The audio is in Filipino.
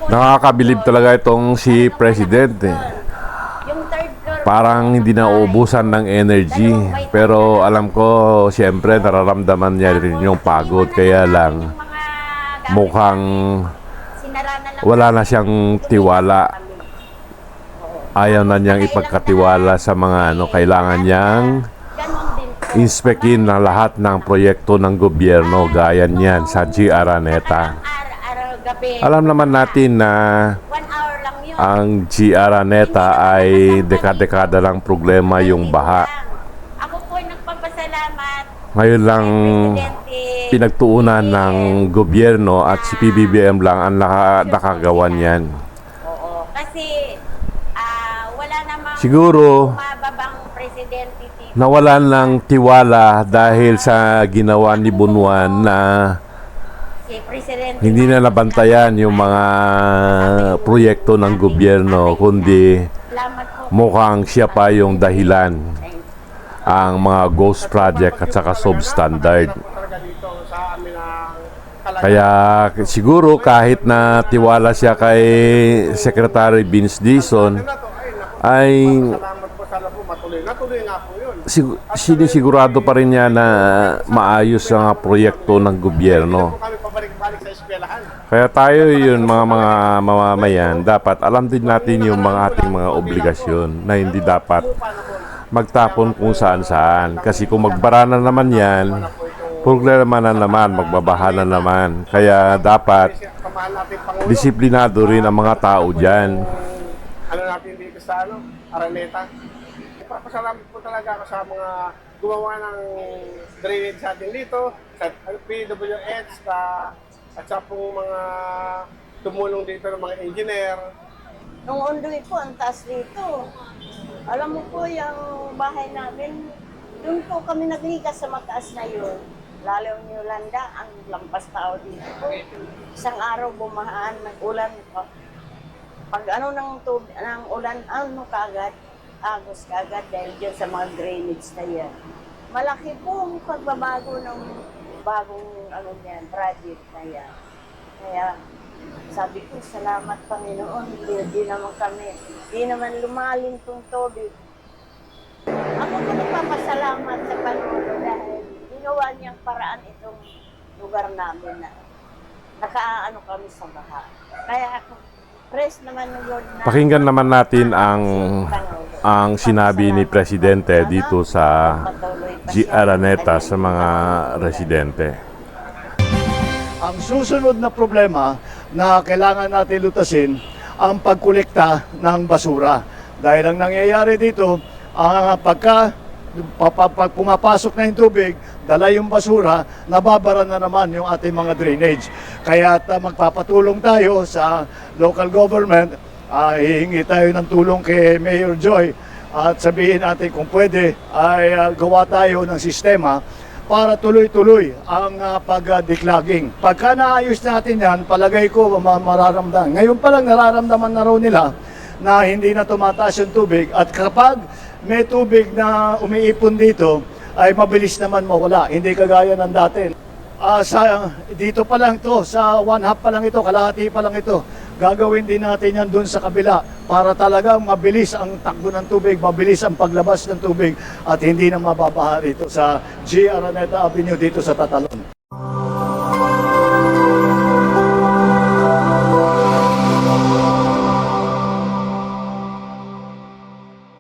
Nakakabilib talaga itong si Presidente. Parang hindi na uubusan ng energy. Pero alam ko, siyempre, nararamdaman niya rin yung pagod. Kaya lang, mukhang wala na siyang tiwala. Ayaw na niyang ipagkatiwala sa mga kailangan niyang inspekin na lahat ng proyekto ng gobyerno. Gaya niyan sa G. Araneta. Alam naman natin na ang G. Araneta ay dekada-dekada lang problema yung baha. Ako po nagpapasalamat. Ngayon lang pinagtuunan ng gobyerno at si PBBM lang ang nakagawa niyan. Oo, kasi wala namang Siguro mababang presidente dito. nawalan ng tiwala dahil sa ginawa ni Bunuan na Si Presidente hindi na nabantayan yung mga proyekto ng gobyerno, kundi mukhang siya pa yung dahilan, ang mga ghost project at saka substandard. Kaya siguro kahit na tiwala siya kay Secretary Vince Dizon, ay sinisigurado pa rin niya na maayos ang proyekto ng gobyerno. Kaya tayo yun mga mamamayan, dapat alam din natin yung mga ating mga obligasyon na hindi dapat magtapon kung saan-saan. Kasi kung magbara na naman yan, problema na naman, magbabaha na naman. Kaya dapat disiplinado rin ang mga tao dyan. Ano natin dito sa Araneta. Papasalamat po talaga ako sa mga gumawa ng drainage sa atin dito, sa PWH, at sa pong mga tumulong dito ng mga engineer. Nung undoy po, ang taas dito. Alam mo po, yung bahay namin, doon po kami naglikas sa mataas na yun. Lalo yung Yolanda, ang lampas tao dito po. Isang araw bumahaan, nag-ulan po. Pag ng ulan, kagad, agos kagad dahil dyan sa mga drainage na yan. Malaki po ang pagbabago ng bagong project na yan. Kaya sabi ko, salamat Panginoon, hindi naman lumalim tong tubig. Ako po nagpapasalamat sa Pangulo dahil ginawa niyang paraan itong lugar namin na nakaano kami sa baha. Kaya ako, praise naman ng Lord na Pakinggan naman natin ang sinabi ni Presidente dito sa G. Araneta sa mga residente. Ang susunod na problema na kailangan natin lutasin ang pagkolekta ng basura. Dahil ang nangyayari dito, pag pumapasok na yung tubig, dala yung basura, nababara na naman yung ating mga drainage. Kaya magpapatulong tayo sa local government, hihingi tayo ng tulong kay Mayor Joy at sabihin natin kung pwede ay gawa tayo ng sistema para tuloy-tuloy ang pag-declogging. Pagka naayos natin yan, palagay ko mararamdaman. Ngayon pa lang nararamdaman na raw nila na hindi na tumataas yung tubig at kapag may tubig na umiipon dito, ay mabilis naman mawala. Hindi kagaya ng dati. Dito pa lang to, sa 1/2 pa lang ito, kalahati pa lang ito. Gagawin din natin yan dun sa kabila para talagang mabilis ang takbo ng tubig, mabilis ang paglabas ng tubig at hindi na mababaha dito sa G. Araneta Avenue dito sa Tatalon.